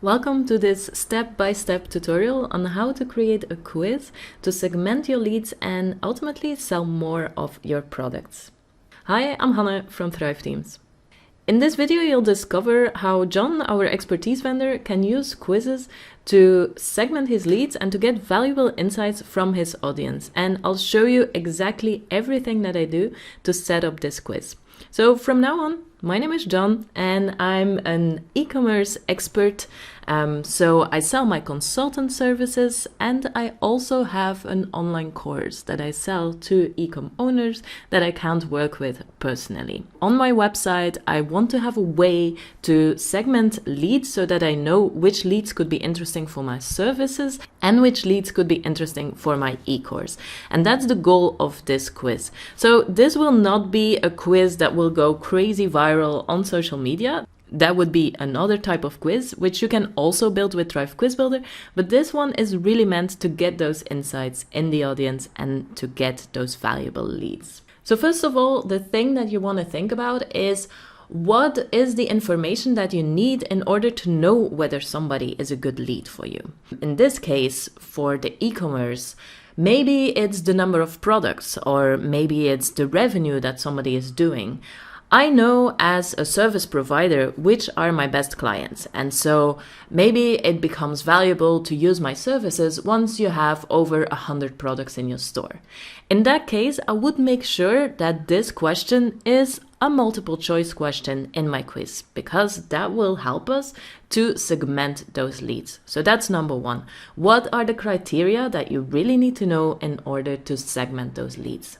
Welcome to this step-by-step tutorial on how to create a quiz to segment your leads and ultimately sell more of your products. Hi, I'm Hanne from Thrive Teams. In this video, you'll discover how John, our expertise vendor, can use quizzes to segment his leads and to get valuable insights from his audience. And I'll show you exactly everything that I do to set up this quiz. So from now on, my name is John and I'm an e-commerce expert. So I sell my consultant services and I also have an online course that I sell to e-com owners that I can't work with personally. On my website, I want to have a way to segment leads so that I know which leads could be interesting for my services and which leads could be interesting for my e-course. And that's the goal of this quiz. So this will not be a quiz that will go crazy viral on social media. That would be another type of quiz, which you can also build with Thrive Quiz Builder. But this one is really meant to get those insights in the audience and to get those valuable leads. So first of all, the thing that you want to think about is what is the information that you need in order to know whether somebody is a good lead for you. In this case, for the e-commerce, maybe it's the number of products or maybe it's the revenue that somebody is doing. I know as a service provider which are my best clients, and so maybe it becomes valuable to use my services once you have over 100 products in your store. In that case, I would make sure that this question is a multiple choice question in my quiz, because that will help us to segment those leads. So that's number one. What are the criteria that you really need to know in order to segment those leads?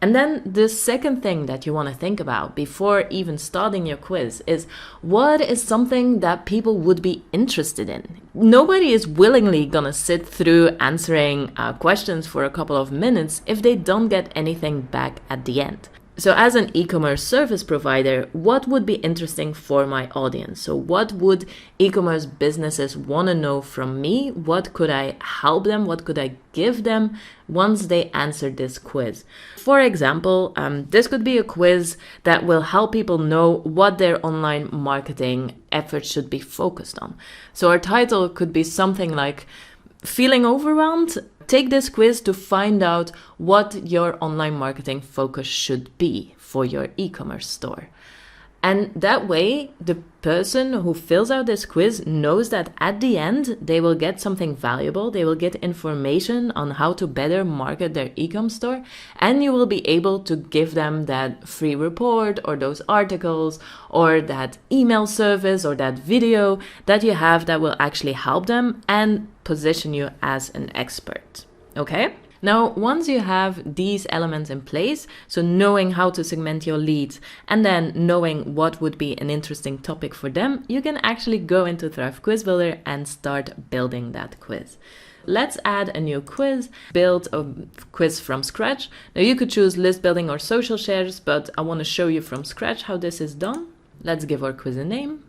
And then the second thing that you want to think about before even starting your quiz is what is something that people would be interested in? Nobody is willingly going to sit through answering questions for a couple of minutes if they don't get anything back at the end. So as an e-commerce service provider, what would be interesting for my audience? So what would e-commerce businesses want to know from me? What could I help them? What could I give them once they answer this quiz? For example, this could be a quiz that will help people know what their online marketing efforts should be focused on. So our title could be something like, feeling overwhelmed? Take this quiz to find out what your online marketing focus should be for your e-commerce store. And that way, the person who fills out this quiz knows that at the end, they will get something valuable. They will get information on how to better market their e-com store. And you will be able to give them that free report or those articles or that email service or that video that you have that will actually help them and position you as an expert. Okay? Now, once you have these elements in place, so knowing how to segment your leads and then knowing what would be an interesting topic for them, you can actually go into Thrive Quiz Builder and start building that quiz. Let's add a new quiz, build a quiz from scratch. Now you could choose list building or social shares, but I want to show you from scratch how this is done. Let's give our quiz a name.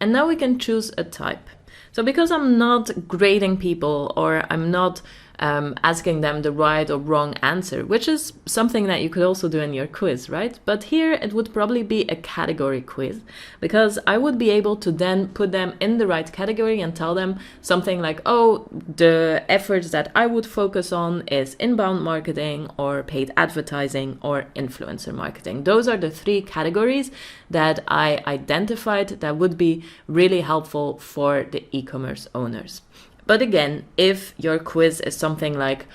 And now we can choose a type. So because I'm not grading people or I'm not asking them the right or wrong answer, which is something that you could also do in your quiz, right? But here it would probably be a category quiz because I would be able to then put them in the right category and tell them something like, oh, the efforts that I would focus on is inbound marketing or paid advertising or influencer marketing. Those are the three categories that I identified that would be really helpful for the e-commerce owners. But again, if your quiz is something like,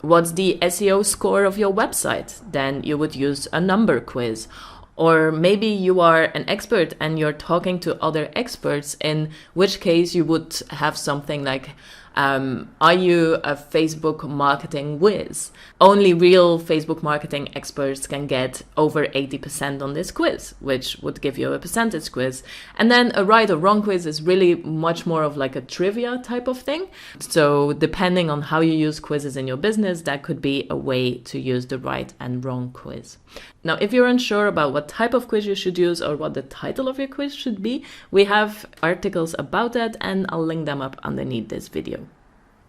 what's the SEO score of your website? Then you would use a number quiz. Or maybe you are an expert and you're talking to other experts, in which case you would have something like, are you a Facebook marketing whiz? Only real Facebook marketing experts can get over 80% on this quiz, which would give you a percentage quiz. And then a right or wrong quiz is really much more of like a trivia type of thing. So depending on how you use quizzes in your business, that could be a way to use the right and wrong quiz. Now, if you're unsure about what type of quiz you should use or what the title of your quiz should be, we have articles about that and I'll link them up underneath this video.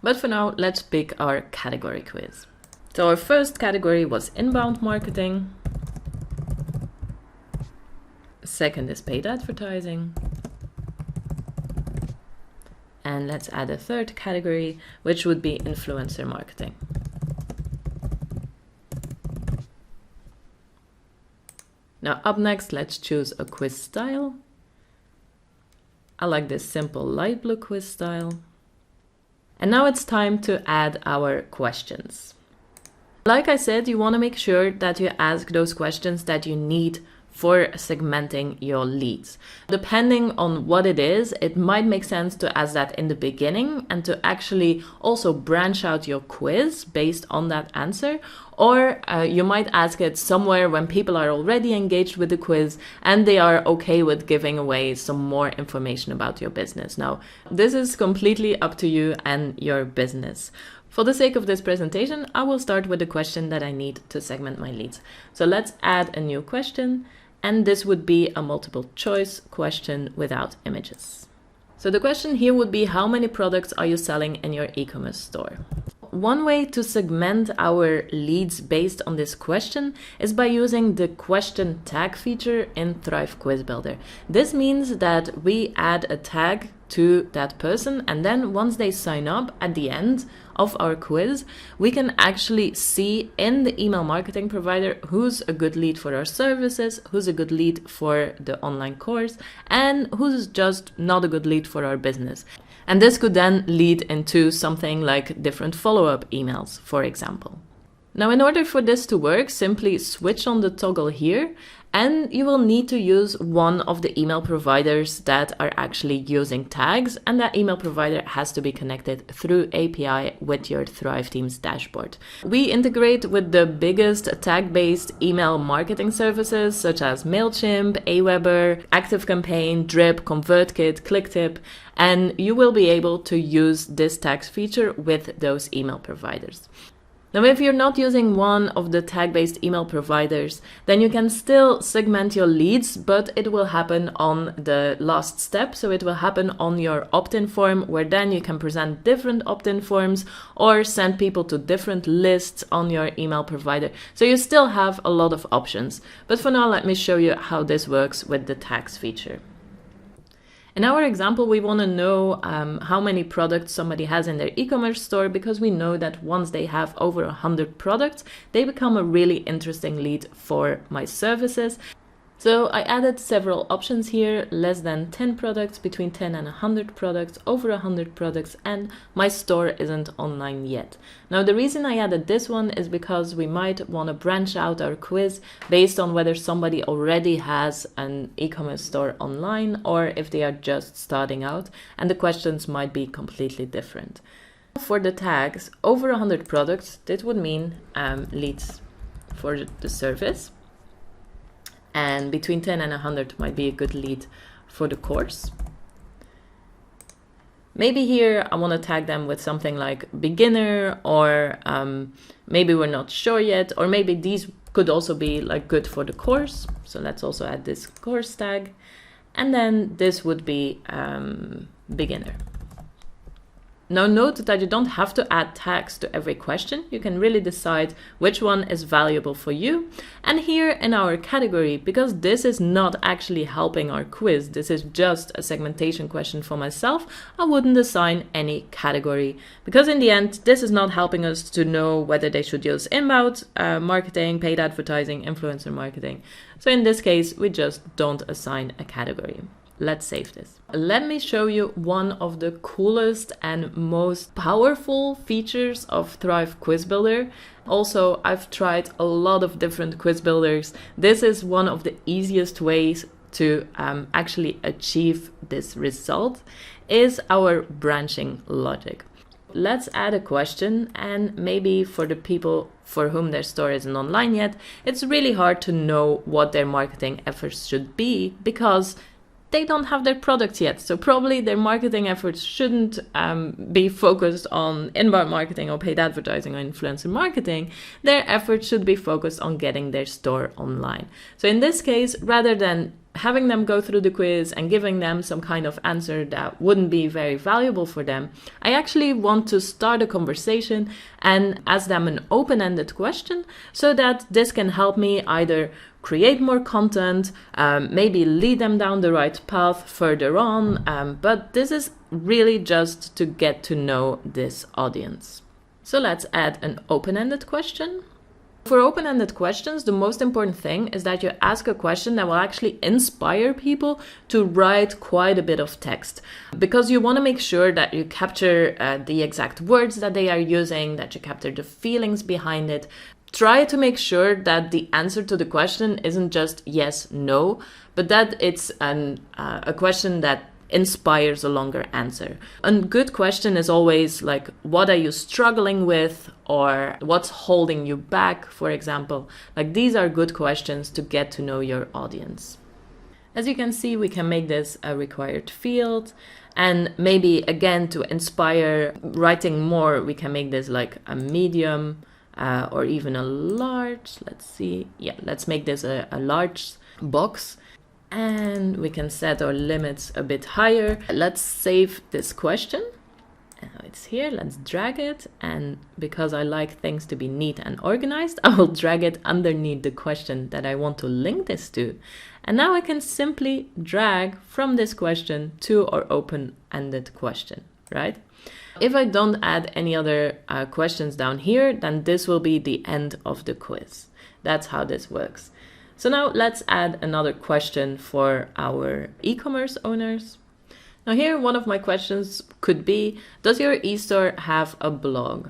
But for now, let's pick our category quiz. So our first category was inbound marketing. Second is paid advertising. And let's add a third category, which would be influencer marketing. Now up next, let's choose a quiz style. I like this simple light blue quiz style. And now it's time to add our questions. Like I said, you want to make sure that you ask those questions that you need for segmenting your leads. Depending on what it is, it might make sense to ask that in the beginning and to actually also branch out your quiz based on that answer. Or you might ask it somewhere when people are already engaged with the quiz and they are okay with giving away some more information about your business. Now, this is completely up to you and your business. For the sake of this presentation, I will start with the question that I need to segment my leads. So let's add a new question, and this would be a multiple choice question without images. So the question here would be, how many products are you selling in your e-commerce store? One way to segment our leads based on this question is by using the question tag feature in Thrive Quiz Builder. This means that we add a tag to that person, and then once they sign up at the end of our quiz, we can actually see in the email marketing provider who's a good lead for our services, who's a good lead for the online course, and who's just not a good lead for our business. And this could then lead into something like different follow-up emails, for example. Now, in order for this to work, simply switch on the toggle here, and you will need to use one of the email providers that are actually using tags, and that email provider has to be connected through API with your Thrive Teams dashboard. We integrate with the biggest tag-based email marketing services such as MailChimp, Aweber, ActiveCampaign, Drip, ConvertKit, ClickTip, and you will be able to use this tags feature with those email providers. Now, if you're not using one of the tag-based email providers, then you can still segment your leads, but it will happen on the last step. So it will happen on your opt-in form, where then you can present different opt-in forms or send people to different lists on your email provider. So you still have a lot of options. But for now, let me show you how this works with the tags feature. In our example, we want to know how many products somebody has in their e-commerce store, because we know that once they have over 100 products, they become a really interesting lead for my services. So I added several options here: less than 10 products, between 10 and 100 products, over 100 products, and my store isn't online yet. Now, the reason I added this one is because we might want to branch out our quiz based on whether somebody already has an e-commerce store online or if they are just starting out, and the questions might be completely different. For the tags, over 100 products, this would mean leads for the service. And between 10 and 100 might be a good lead for the course. Maybe here I want to tag them with something like beginner, or maybe we're not sure yet, or maybe these could also be like good for the course. So let's also add this course tag. And then this would be beginner. Now note that you don't have to add tags to every question. You can really decide which one is valuable for you. And here in our category, because this is not actually helping our quiz, this is just a segmentation question for myself, I wouldn't assign any category, because in the end, this is not helping us to know whether they should use inbound marketing, paid advertising, influencer marketing. So in this case, we just don't assign a category. Let's save this. Let me show you one of the coolest and most powerful features of Thrive Quiz Builder. Also, I've tried a lot of different quiz builders. This is one of the easiest ways to actually achieve this result, is our branching logic. Let's add a question, and maybe for the people for whom their store isn't online yet, it's really hard to know what their marketing efforts should be, because they don't have their product yet. So probably their marketing efforts shouldn't be focused on inbound marketing or paid advertising or influencer marketing. Their efforts should be focused on getting their store online. So in this case, rather than having them go through the quiz and giving them some kind of answer that wouldn't be very valuable for them, I actually want to start a conversation and ask them an open-ended question, so that this can help me either create more content, maybe lead them down the right path further on, but this is really just to get to know this audience. So let's add an open-ended question. For open-ended questions, the most important thing is that you ask a question that will actually inspire people to write quite a bit of text, because you want to make sure that you capture the exact words that they are using, that you capture the feelings behind it. Try to make sure that the answer to the question isn't just yes, no, but that it's a question that inspires a longer answer. A good question is always like, what are you struggling with, or what's holding you back, for example. Like, these are good questions to get to know your audience. As you can see, we can make this a required field, and maybe again to inspire writing more, we can make this like a medium or even a large. Let's see, yeah, let's make this a large box. And we can set our limits a bit higher. Let's save this question. It's here, let's drag it. And because I like things to be neat and organized, I will drag it underneath the question that I want to link this to. And now I can simply drag from this question to our open-ended question, right? If I don't add any other questions down here, then this will be the end of the quiz. That's how this works. So now let's add another question for our e-commerce owners. Now here, one of my questions could be, does your e-store have a blog?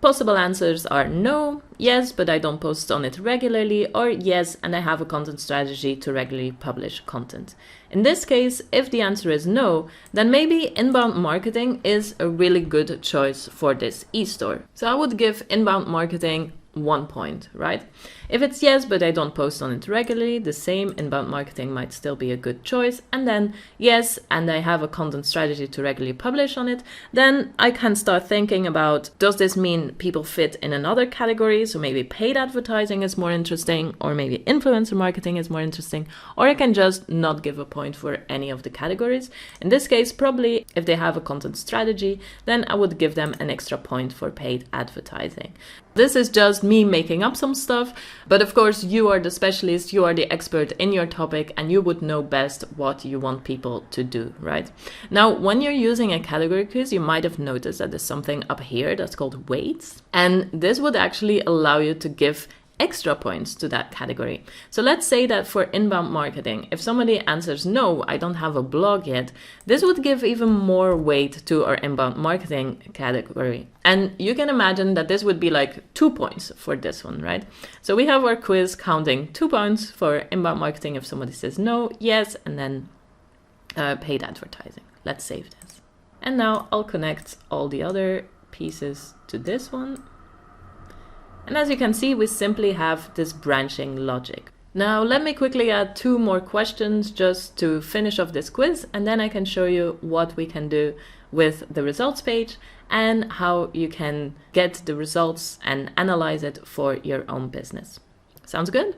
Possible answers are no, yes, but I don't post on it regularly, or yes, and I have a content strategy to regularly publish content. In this case, if the answer is no, then maybe inbound marketing is a really good choice for this e-store. So I would give inbound marketing 1 point, right? If it's yes, but I don't post on it regularly, the same, inbound marketing might still be a good choice. And then yes, and I have a content strategy to regularly publish on it, then I can start thinking about, does this mean people fit in another category? So maybe paid advertising is more interesting, or maybe influencer marketing is more interesting, or I can just not give a point for any of the categories. In this case, probably if they have a content strategy, then I would give them an extra point for paid advertising. This is just me making up some stuff, but of course you are the specialist, you are the expert in your topic, and you would know best what you want people to do, right? Now, when you're using a category quiz, you might have noticed that there's something up here that's called weights, and this would actually allow you to give extra points to that category. So let's say that for inbound marketing, if somebody answers no, I don't have a blog yet, this would give even more weight to our inbound marketing category. And you can imagine that this would be like 2 points for this one, right? So we have our quiz counting 2 points for inbound marketing if somebody says no, yes, and then paid advertising. Let's save this. And now I'll connect all the other pieces to this one. And as you can see, we simply have this branching logic. Now, let me quickly add 2 more questions just to finish off this quiz, and then I can show you what we can do with the results page and how you can get the results and analyze it for your own business. Sounds good?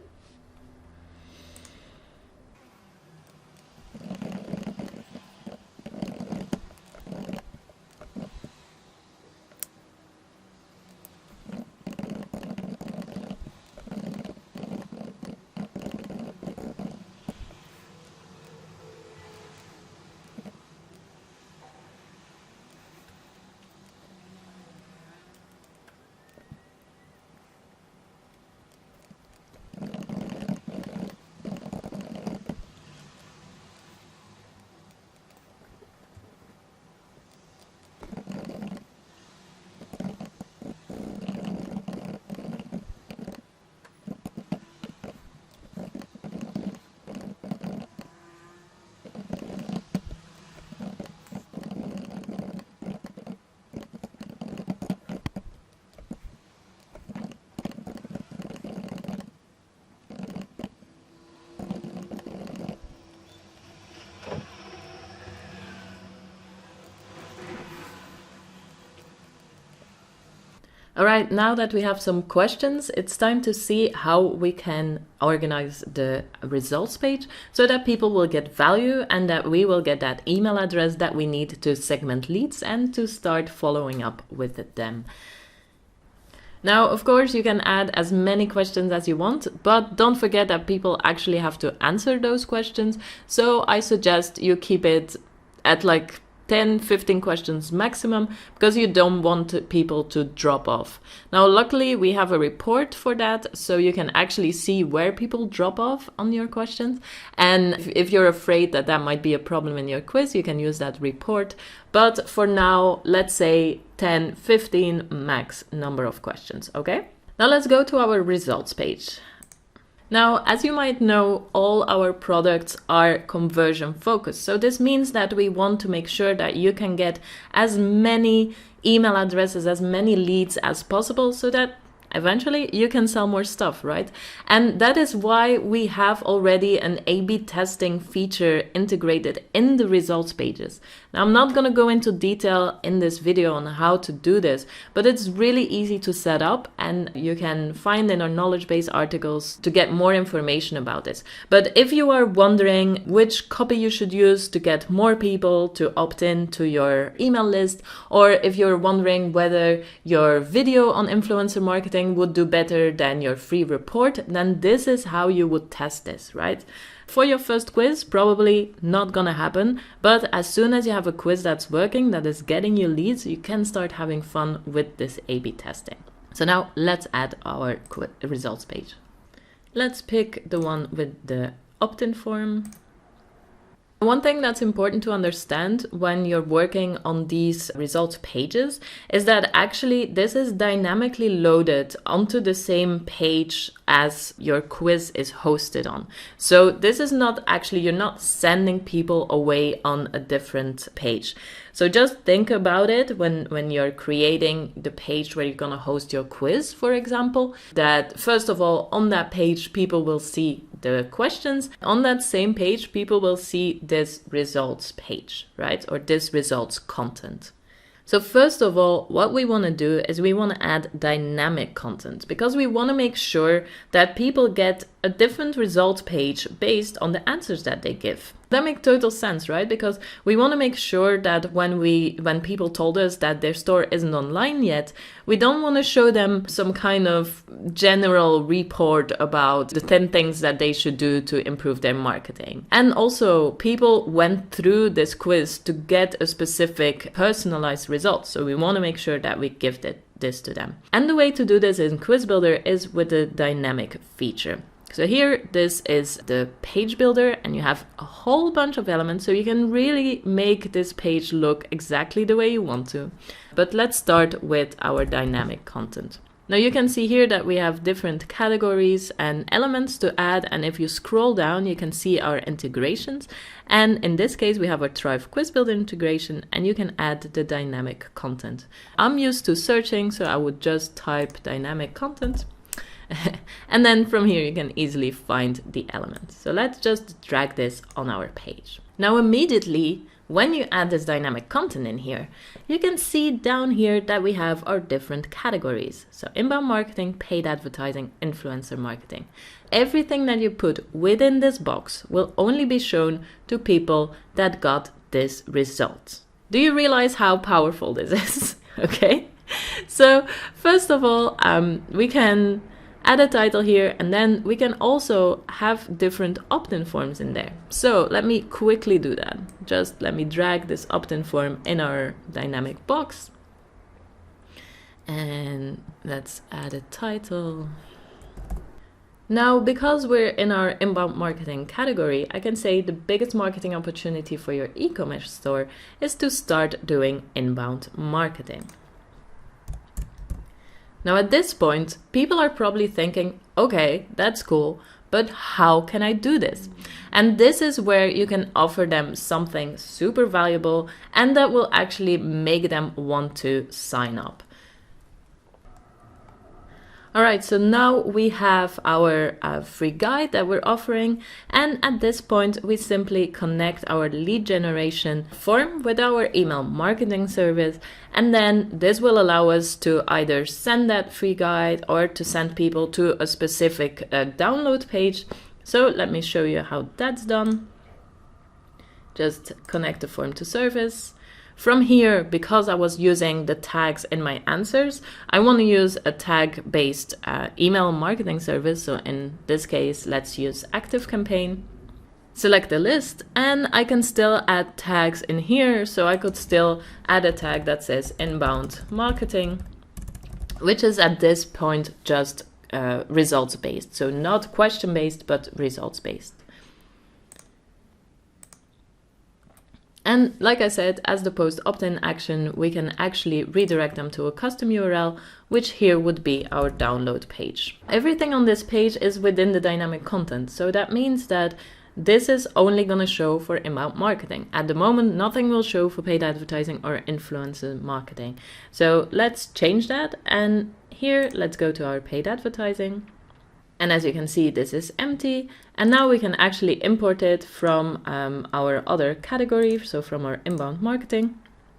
All right, now that we have some questions, it's time to see how we can organize the results page so that people will get value and that we will get that email address that we need to segment leads and to start following up with them. Now, of course, you can add as many questions as you want, but don't forget that people actually have to answer those questions. So I suggest you keep it at like 10, 15 questions maximum, because you don't want people to drop off. Now, luckily, we have a report for that, so you can actually see where people drop off on your questions. And if you're afraid that that might be a problem in your quiz, you can use that report. But for now, let's say 10, 15 max number of questions, okay? Now let's go to our results page. Now, as you might know, all our products are conversion focused. So this means that we want to make sure that you can get as many email addresses, as many leads as possible, so that eventually you can sell more stuff, right? And that is why we have already an A/B testing feature integrated in the results pages. Now, I'm not going to go into detail in this video on how to do this, but it's really easy to set up, and you can find in our knowledge base articles to get more information about this. But if you are wondering which copy you should use to get more people to opt in to your email list, or if you're wondering whether your video on influencer marketing would do better than your free report, then this is how you would test this, right? For your first quiz, probably not gonna happen, but as soon as you have a quiz that's working, that is getting you leads, you can start having fun with this A/B testing. So now let's add our results page. Let's pick the one with the opt-in form. One thing that's important to understand when you're working on these results pages is that actually this is dynamically loaded onto the same page as your quiz is hosted on. So this is not actually, you're not sending people away on a different page. So just think about it when you're creating the page where you're going to host your quiz, for example, that first of all, on that page, people will see the questions. On that same page, people will see this results page, right? Or this results content. So first of all, what we want to do is we want to add dynamic content, because we want to make sure that people get a different results page based on the answers that they give. That makes total sense, right? Because we want to make sure that when people told us that their store isn't online yet, we don't want to show them some kind of general report about the 10 things that they should do to improve their marketing. And also, people went through this quiz to get a specific personalized result. So we want to make sure that we give this to them. And the way to do this in Quiz Builder is with the dynamic feature. So here, this is the page builder, and you have a whole bunch of elements, so you can really make this page look exactly the way you want to. But let's start with our dynamic content. Now you can see here that we have different categories and elements to add, and if you scroll down, you can see our integrations. And in this case, we have our Thrive Quiz Builder integration, and you can add the dynamic content. I'm used to searching, so I would just type dynamic content. And then from here you can easily find the elements. So let's just drag this on our page. Now immediately when you add this dynamic content in here, you can see down here that we have our different categories. So inbound marketing, paid advertising, influencer marketing. Everything that you put within this box will only be shown to people that got this result. Do you realize how powerful this is? Okay, so first of all, we can add a title here, and then we can also have different opt-in forms in there. So let me quickly do that. Just let me drag this opt-in form in our dynamic box. And let's add a title. Now, because we're in our inbound marketing category, I can say the biggest marketing opportunity for your e-commerce store is to start doing inbound marketing. Now at this point, people are probably thinking, okay, that's cool, but how can I do this? And this is where you can offer them something super valuable and that will actually make them want to sign up. All right, so now we have our free guide that we're offering, and at this point we simply connect our lead generation form with our email marketing service, and then this will allow us to either send that free guide or to send people to a specific download page. So let me show you how that's done. Just connect the form to service. From here, because I was using the tags in my answers, I want to use a tag-based email marketing service. So in this case, let's use ActiveCampaign. Select the list, and I can still add tags in here. So I could still add a tag that says inbound marketing, which is at this point just results-based. So not question-based, but results-based. And like I said, as the post opt-in action, we can actually redirect them to a custom URL, which here would be our download page. Everything on this page is within the dynamic content. So that means that this is only going to show for inbound marketing. At the moment, nothing will show for paid advertising or influencer marketing. So let's change that. And here, let's go to our paid advertising. And as you can see, this is empty. And now we can actually import it from our other category, so from our inbound marketing.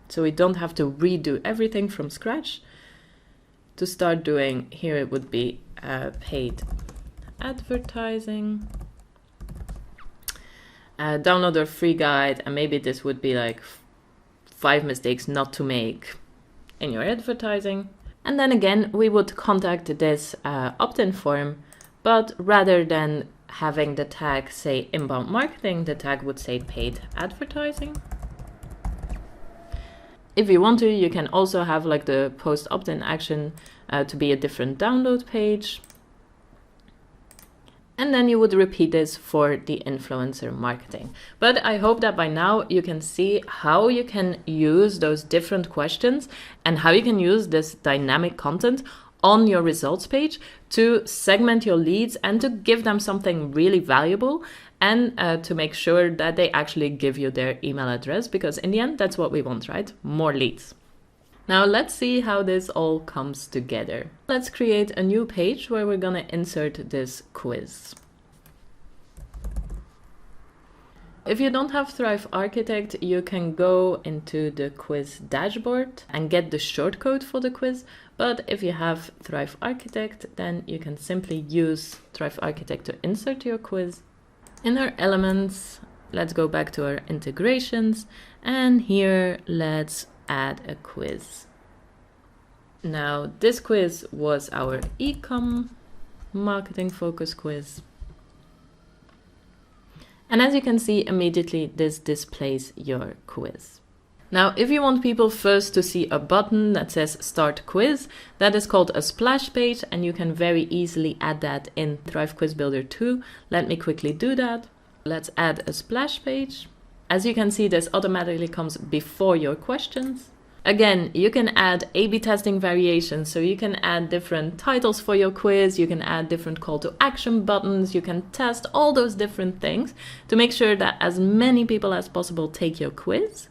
So we don't have to redo everything from scratch. To start doing, here it would be paid advertising. Download our free guide, and maybe this would be like 5 mistakes not to make in your advertising. And then again, we would contact this opt-in form. But rather than having the tag say inbound marketing, the tag would say paid advertising. If you want to, you can also have like the post opt-in action to be a different download page. And then you would repeat this for the influencer marketing. But I hope that by now you can see how you can use those different questions and how you can use this dynamic content on your results page to segment your leads and to give them something really valuable, and to make sure that they actually give you their email address, because in the end, that's what we want, right? More leads. Now let's see how this all comes together. Let's create a new page where we're gonna insert this quiz. If you don't have Thrive Architect, you can go into the quiz dashboard and get the shortcode for the quiz. But if you have Thrive Architect, then you can simply use Thrive Architect to insert your quiz. In our elements, let's go back to our integrations, and here let's add a quiz. Now this quiz was our e-com marketing focus quiz. And as you can see, immediately this displays your quiz. Now, if you want people first to see a button that says Start Quiz, that is called a splash page, and you can very easily add that in Thrive Quiz Builder 2. Let me quickly do that. Let's add a splash page. As you can see, this automatically comes before your questions. Again, you can add A/B testing variations, so you can add different titles for your quiz, you can add different call to action buttons, you can test all those different things to make sure that as many people as possible take your quiz.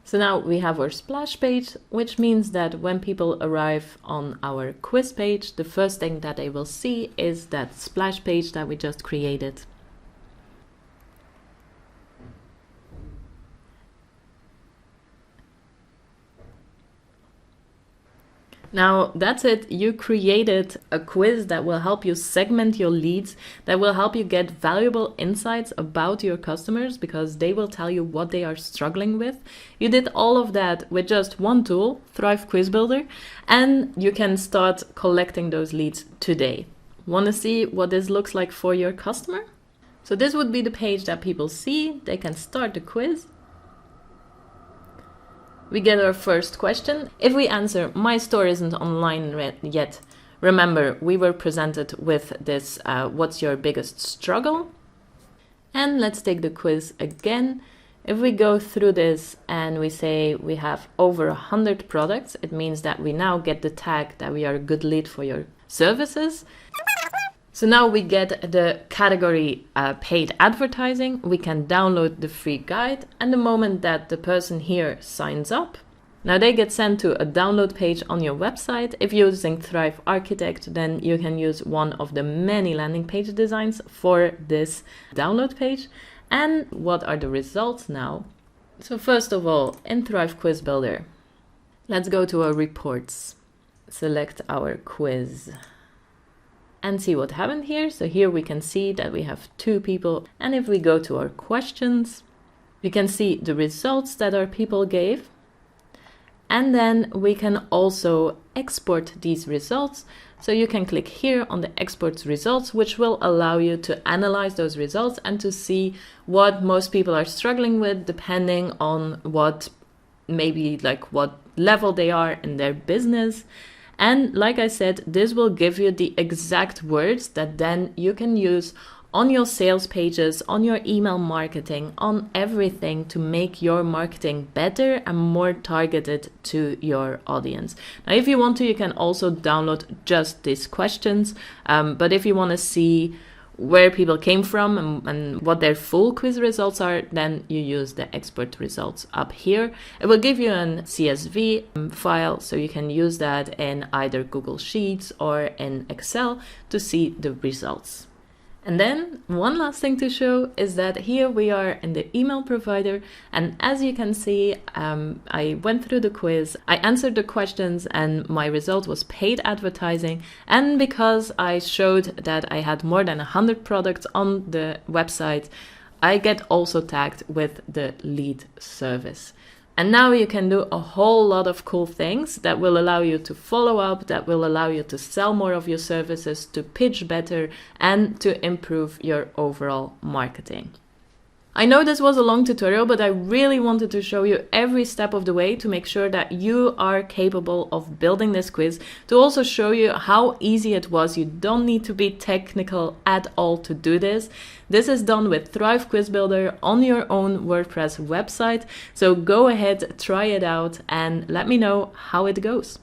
So now we have our splash page, which means that when people arrive on our quiz page, the first thing that they will see is that splash page that we just created. Now that's it. You created a quiz that will help you segment your leads, that will help you get valuable insights about your customers because they will tell you what they are struggling with. You did all of that with just one tool, Thrive Quiz Builder, and you can start collecting those leads today. Want to see what this looks like for your customer? So this would be the page that people see. They can start the quiz. We get our first question. If we answer, my store isn't online yet, remember, we were presented with this, what's your biggest struggle? And let's take the quiz again. If we go through this and we say we have over 100 products, it means that we now get the tag that we are a good lead for your services. So now we get the category paid advertising. We can download the free guide, and the moment that the person here signs up, Now they get sent to a download page on your website. If you're using Thrive Architect, then you can use one of the many landing page designs for this download page. And what are the results now? So first of all, in Thrive Quiz Builder, let's go to our reports, select our quiz and see what happened here. So here we can see that we have 2 people. And if we go to our questions, we can see the results that our people gave. And then we can also export these results. So you can click here on the export results, which will allow you to analyze those results and to see what most people are struggling with, depending on what level they are in their business. And like I said, this will give you the exact words that then you can use on your sales pages, on your email marketing, on everything to make your marketing better and more targeted to your audience. Now, if you want to, you can also download just these questions. But if you want to see where people came from and what their full quiz results are, then you use the export results up here. It will give you an CSV file, so you can use that in either Google Sheets or in Excel to see the results. And then one last thing to show is that here we are in the email provider. And as you can see, I went through the quiz, I answered the questions, and my result was paid advertising. And because I showed that I had more than 100 products on the website, I get also tagged with the lead service. And now you can do a whole lot of cool things that will allow you to follow up, that will allow you to sell more of your services, to pitch better, and to improve your overall marketing. I know this was a long tutorial, but I really wanted to show you every step of the way to make sure that you are capable of building this quiz, to also show you how easy it was. You don't need to be technical at all to do this. This is done with Thrive Quiz Builder on your own WordPress website. So go ahead, try it out, and let me know how it goes.